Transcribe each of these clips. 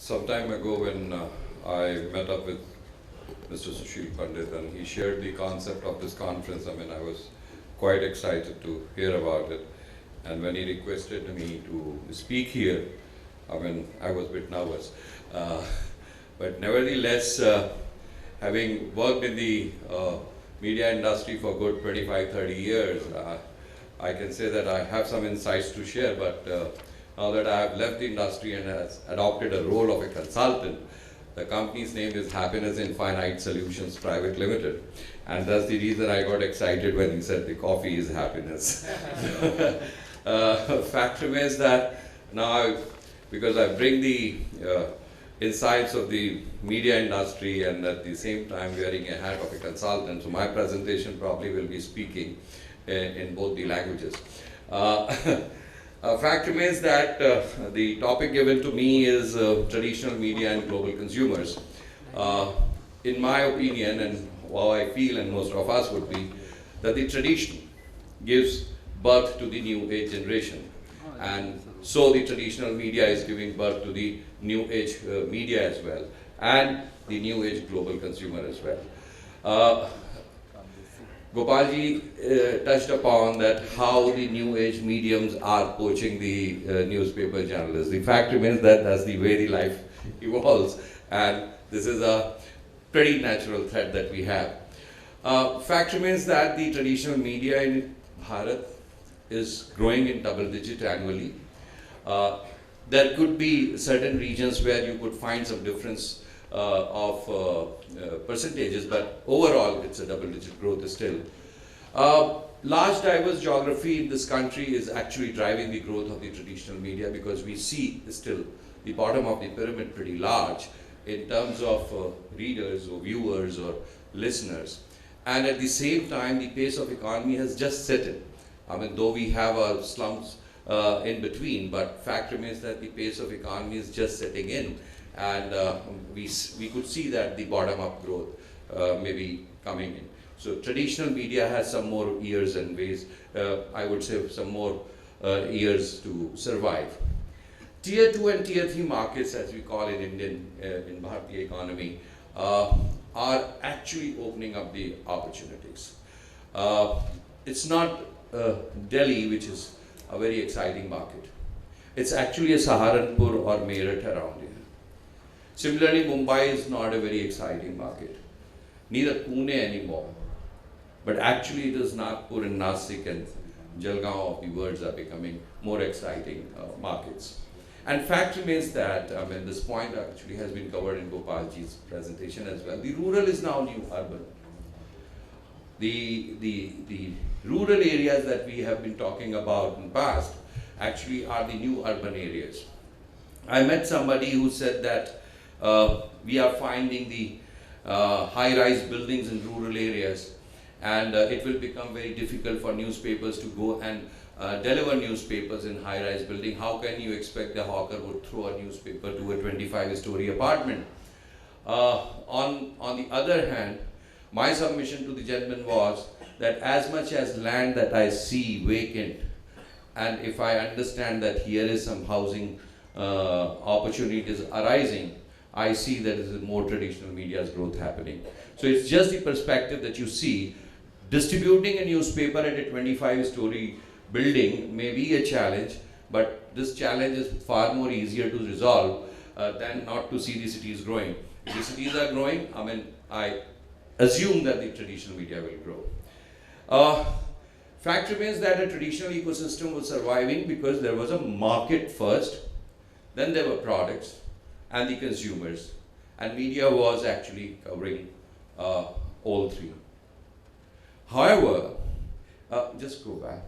some time ago when I met up with Mr. Sushil Pandit and he shared the concept of this conference, I was quite excited to hear about it. And when he requested me to speak here, I was a bit nervous. But nevertheless, having worked in the media industry for good 25, 30 years, I can say that I have some insights to share, but now that I have left the industry and has adopted a role of a consultant, the company's name is Happiness Infinite Solutions Private Limited. And that's the reason I got excited when he said the coffee is happiness. Fact remains that now, because I bring the insights of the media industry and at the same time wearing a hat of a consultant, so my presentation probably will be speaking in both the languages. Fact remains that the topic given to me is traditional media and global consumers. In my opinion, and how I feel, and most of us would be, that the tradition gives birth to the new age generation. And so the traditional media is giving birth to the new age media as well, and the new age global consumer as well. Gopalji touched upon that how the new age mediums are poaching the newspaper journalists. The fact remains that that's the way the life evolves, and this is a pretty natural threat that we have. Fact remains that the traditional media in Bharat is growing in double digit annually. There could be certain regions where you could find some difference of percentages, but overall it's a double-digit growth still. Large diverse geography in this country is actually driving the growth of the traditional media, because we see still the bottom of the pyramid pretty large in terms of readers or viewers or listeners. And at the same time, the pace of economy has just set in. Though we have slumps in between, but fact remains that the pace of economy is just setting in. And we could see that the bottom-up growth may be coming in. So traditional media has some more years and ways, I would say some more years to survive. Tier 2 and Tier 3 markets, as we call it in Bharatiya economy, are actually opening up the opportunities. It's not Delhi, which is a very exciting market. It's actually a Saharanpur or Meerut around here. Similarly, Mumbai is not a very exciting market. Neither Pune anymore. But actually it is Nagpur and Nasik and Jalgaon of the world are becoming more exciting markets. And fact remains that, this point actually has been covered in Gopalji's presentation as well. The rural is now new urban. The rural areas that we have been talking about in the past actually are the new urban areas. I met somebody who said that we are finding the high-rise buildings in rural areas, and it will become very difficult for newspapers to go and deliver newspapers in high-rise building. How can you expect a hawker would throw a newspaper to a 25-story apartment? On the other hand, my submission to the gentleman was that as much as land that I see vacant, and if I understand that here is some housing opportunities arising, I see that there is more traditional media's growth happening. So it's just the perspective that you see. Distributing a newspaper at a 25-story building may be a challenge, but this challenge is far more easier to resolve than not to see the cities growing. If the cities are growing, I assume that the traditional media will grow. Fact remains that a traditional ecosystem was surviving because there was a market first, then there were products, and the consumers, and media was actually covering all three. However, just go back.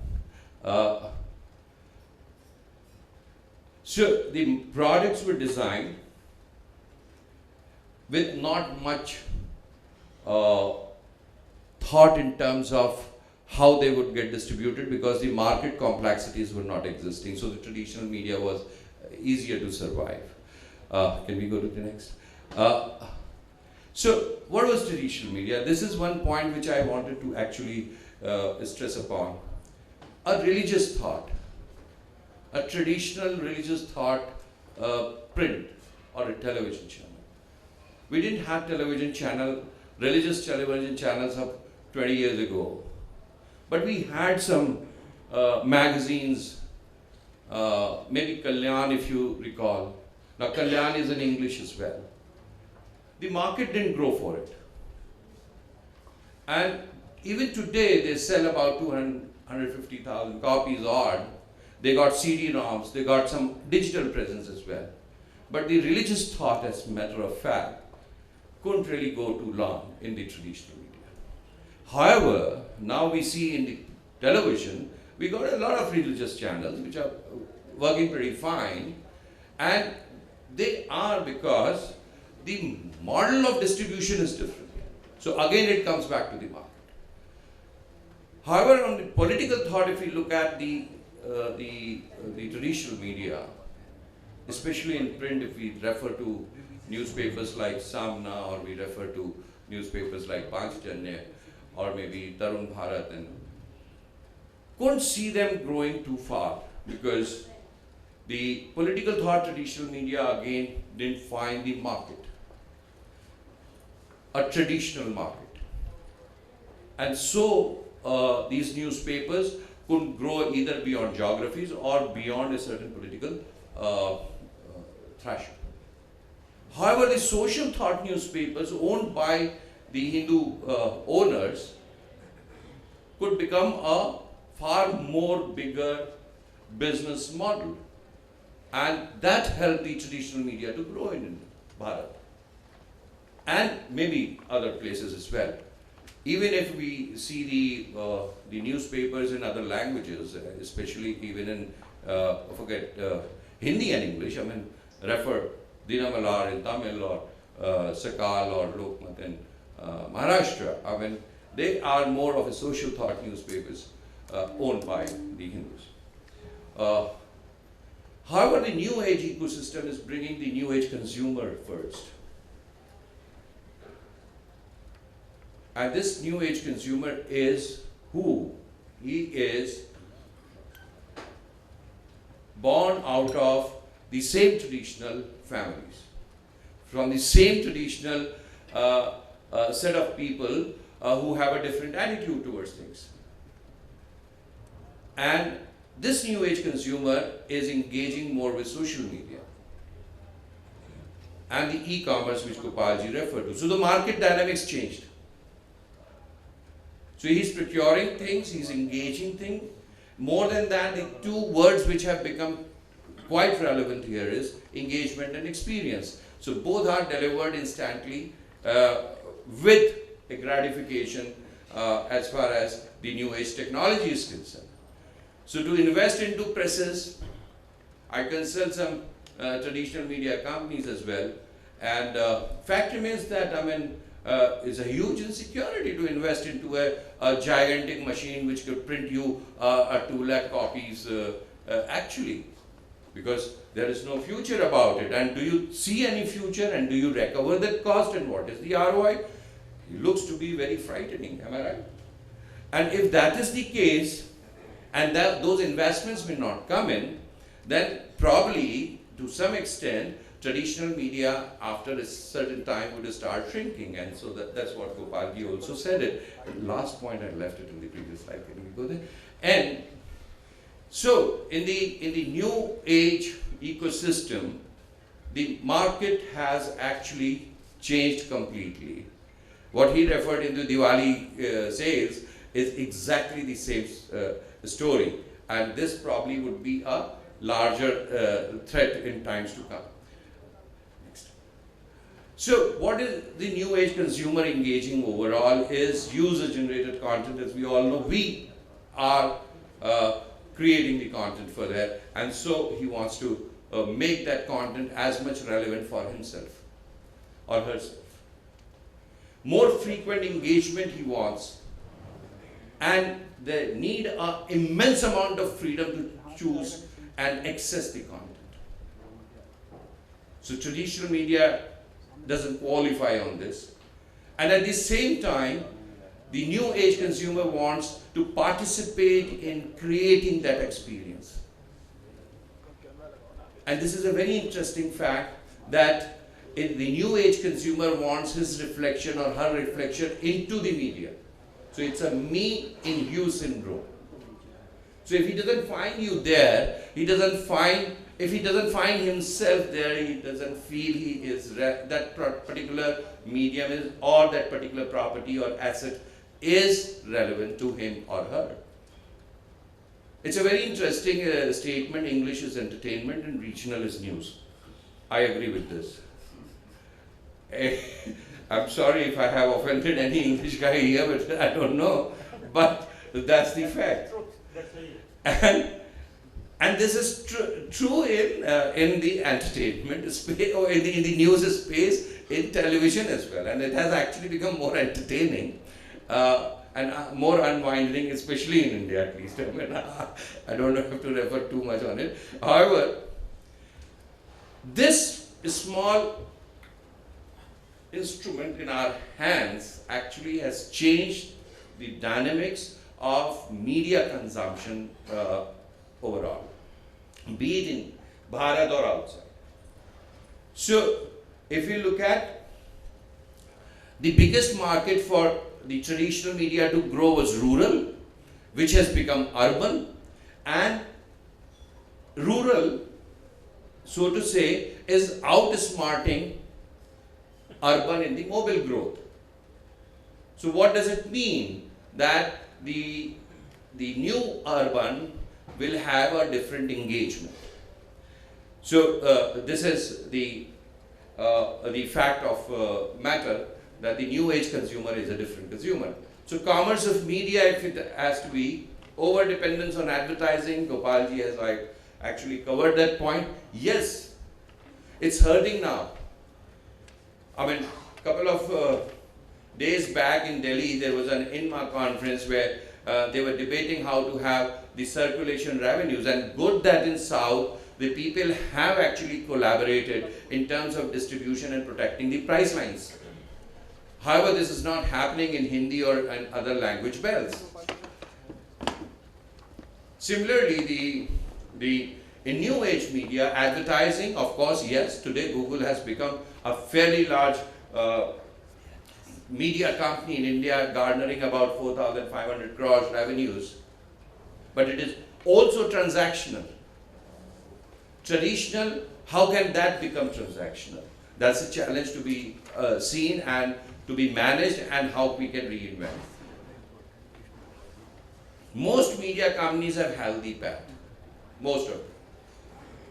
So the products were designed with not much thought in terms of how they would get distributed, because the market complexities were not existing. So the traditional media was easier to survive. Can we go to the next? So what was traditional media? This is one point which I wanted to actually stress upon. A religious thought, a traditional religious thought print or a television channel. We didn't have television channel, religious television channels of 20 years ago. But we had some magazines, maybe Kalyan if you recall. Now Kalyan is in English as well. The market didn't grow for it. And even today they sell about 150,000 copies odd. They got CD-ROMs, they got some digital presence as well. But the religious thought, as a matter of fact, couldn't really go too long in the traditional media. However, now we see in the television, we got a lot of religious channels which are working pretty fine, and they are because the model of distribution is different. So again, it comes back to the market. However, on the political thought, if we look at the traditional media, especially in print, if we refer to newspapers like Samna, or we refer to newspapers like Panchjanya, or maybe Tarun Bharat, and couldn't see them growing too far because the political thought traditional media again didn't find the market, a traditional market. And so these newspapers couldn't grow either beyond geographies or beyond a certain political threshold. However, the social thought newspapers owned by the Hindu owners could become a far more bigger business model, and that helped the traditional media to grow in Bharat and maybe other places as well. Even if we see the newspapers in other languages, especially even in Hindi and English, I mean, refer Dinamalar in Tamil, or Sakal or Lokmat in Maharashtra, I mean, they are more of a social thought newspapers owned by the Hindus. However, the new age ecosystem is bringing the new age consumer first. And this new age consumer is who? He is born out of the same traditional families, from the same traditional set of people who have a different attitude towards things. And this new age consumer is engaging more with social media and the e-commerce which Gopalji referred to. So the market dynamics changed. So he's procuring things, he's engaging things. More than that, the two words which have become quite relevant here is engagement and experience. So both are delivered instantly with a gratification as far as the new age technology is concerned. So to invest into presses, I consult some traditional media companies as well, and fact remains that, I mean, it's a huge insecurity to invest into a gigantic machine which could print you 2 lakh copies actually, because there is no future about it. And do you see any future, and do you recover that cost, and what is the ROI? It looks to be very frightening, am I right? And if that is the case, and that those investments may not come in, then probably to some extent traditional media after a certain time would start shrinking. And so that's what Gopalji also said it. Last point, I left it in the previous slide. Can we go there? And so in the new age ecosystem, the market has actually changed completely. What he referred in the Diwali sales is exactly the same story, and this probably would be a larger threat in times to come. Next. So what is the new age consumer engaging overall is user generated content. As we all know, we are creating the content for that, and so he wants to make that content as much relevant for himself or herself. More frequent engagement he wants, and they need an immense amount of freedom to choose and access the content. So traditional media doesn't qualify on this. And at the same time, the new age consumer wants to participate in creating that experience. And this is a very interesting fact that the new age consumer wants his reflection or her reflection into the media. So it's a me in you syndrome. So if he doesn't find you there, if he doesn't find himself there, he doesn't feel he is that particular medium is, or that particular property or asset is relevant to him or her. It's a very interesting statement. English is entertainment and regional is news. I agree with this. I'm sorry if I have offended any English guy here, but I don't know. But that's the fact. And this is true in the entertainment space, or in the news space, in television as well. And it has actually become more entertaining and more unwinding, especially in India at least. I mean, I don't have to refer too much on it. However, this small instrument in our hands actually has changed the dynamics of media consumption overall, be it in Bharat or outside. So, if you look at the biggest market for the traditional media to grow was rural, which has become urban, and rural, so to say, is outsmarting urban in the mobile growth. So what does it mean? That the new urban will have a different engagement. So this is the fact of matter, that the new age consumer is a different consumer. So commerce of media, if it has to be over dependence on advertising, Gopalji has actually covered that point. Yes, it's hurting now. I mean, a couple of days back in Delhi, there was an INMA conference where they were debating how to have the circulation revenues, and good that in South, the people have actually collaborated in terms of distribution and protecting the price lines. However, this is not happening in Hindi or in other language belts. Similarly, in new age media, advertising, of course, yes, today Google has become a fairly large media company in India, garnering about 4,500 crores revenues. But it is also transactional. Traditional, how can that become transactional? That's a challenge to be seen and to be managed, and how we can reinvent. Most media companies have healthy path, most of them.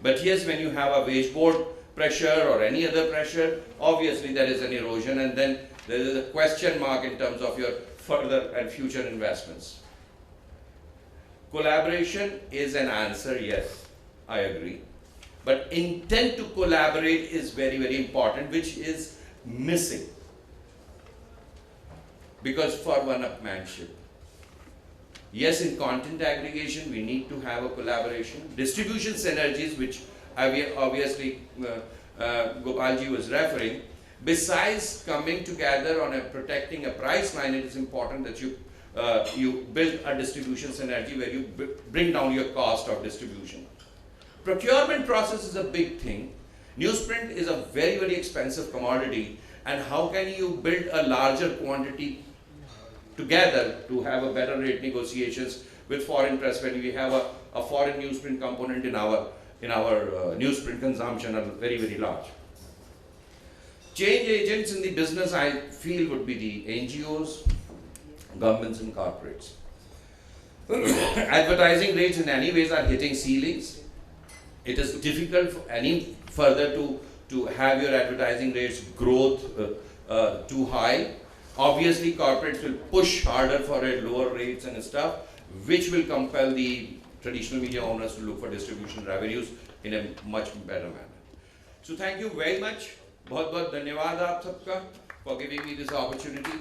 But yes, when you have a wage board pressure or any other pressure, obviously there is an erosion, and then there is a question mark in terms of your further and future investments. Collaboration is an answer, yes, I agree. But intent to collaborate is very, very important, which is missing. Because for one-upmanship. Yes, in content aggregation, we need to have a collaboration. Distribution synergies, which obviously Gopalji was referring, besides coming together on protecting a price line, it is important that you build a distribution synergy where you bring down your cost of distribution. Procurement process is a big thing. Newsprint is a very, very expensive commodity, and how can you build a larger quantity together to have a better rate negotiations with foreign press when we have a foreign newsprint component in our newsprint consumption are very, very large. Change agents in the business, I feel, would be the NGOs, governments and corporates. Advertising rates in any ways are hitting ceilings. It is difficult for any further to have your advertising rates growth too high. Obviously, corporates will push harder for lower rates and stuff, which will compel the traditional media owners to look for distribution revenues in a much better manner. So thank you very much. बहुत बहुत धन्यवाद आप सबका for giving me this opportunity.